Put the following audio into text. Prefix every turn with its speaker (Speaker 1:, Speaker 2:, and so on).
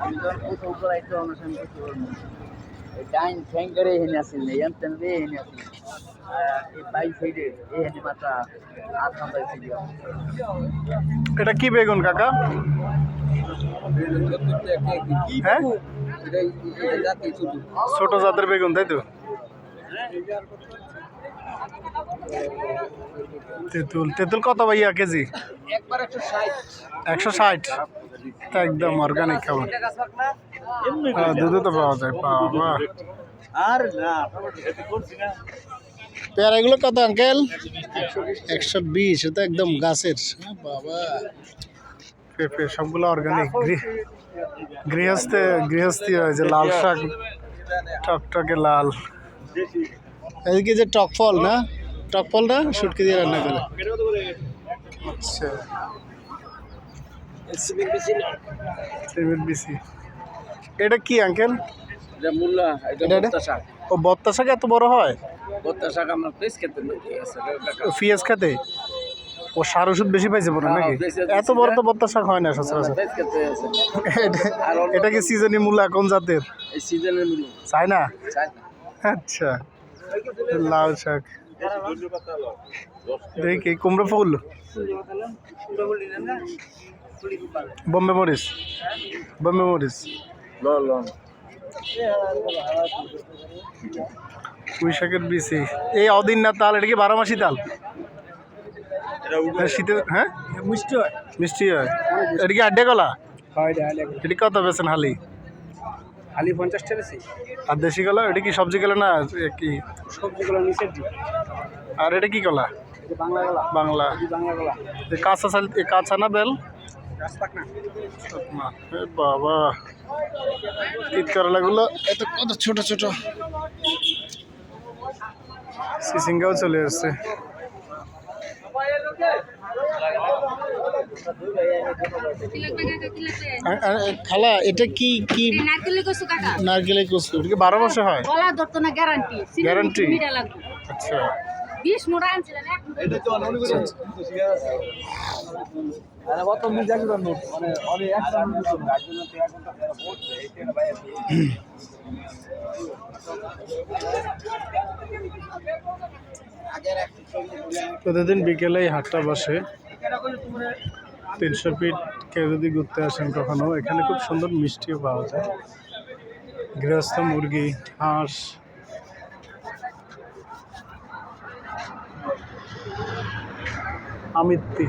Speaker 1: আমি যখন কোথাও উপর আইতে অনুষ্ঠান করতে পারবো ডাইন ফ্যাঙ্কারে এখানে আসেন না এনতেন এখানে আসেন এই বাই সাইডে এখানে মাত্র আধ ঘন্টা ছিল।
Speaker 2: এটা কি বেগুন কাকা? হ্যাঁ, ছোট জাতের বেগুন তাই তো? তেঁতুল তেঁতুল কত ভাইয়া কেজি? 160। একদম অর্গানিক খাবার, দুধও তো পাওয়া যায়। বাবা পেয়ারা এগুলো কত আঙ্কেল? 120। এটা একদম গাছের। বাবা পেঁপে সবগুলো অর্গানিক। গৃহস্থী হয় যে লাল শাক টকটকে লাল। এদিকে যে টক ফল না, টক ফলটা শুটকি দিয়ে রান্না করে। আচ্ছা এটা কি আঙ্কেল? ও বত্তা শাক এত বড় হয়? পিঁয়াজ খেতে ও সার ওষুধ বেশি পাইছে মনে নাকি? এত বড় তো বত্তা শাক হয় না সচরাচর। এটা কি সিজনি মূলা? কোন জাতের? চাই না। আচ্ছা লাল শাক দেখি। কুমড়ো ফুল, বোম্বে মরিচ, বোম্বে মরিচ, পুঁই শাকের বিচি। এই অদিন না তাল, এটা কি 12 মাসি তাল? শীতের হ্যাঁ মিষ্টি হয়, মিষ্টি হয়। এটা কি আড্ডে কলা? এটি কত বেছেন হালি? 50 টাকা। আর দেশি কলা এটা কি সবজি কলা না কি? সবজি কলা নিচের দিকে। আর এটা কি কলা? বাংলা। কাঁচা চাল, কাঁচা না বেল? বাবা তিত করলাগুলো এত কত ছোট ছোট। সিসিঙ্গাও চলে আসছে। খালা এটা কি কি? নারকেলের কচু। এটা কি 12 মাসে হয়? গ্যারান্টি। আচ্ছা প্রতিদিন বিকেলে এই হাটটা বসে। 300 ফিট কেউ যদি ঘুরতে আসেন কখনো, এখানে খুব সুন্দর মিষ্টিও পাওয়া যায়। গৃহস্থ মুরগি, হাঁস, আমিত্তি।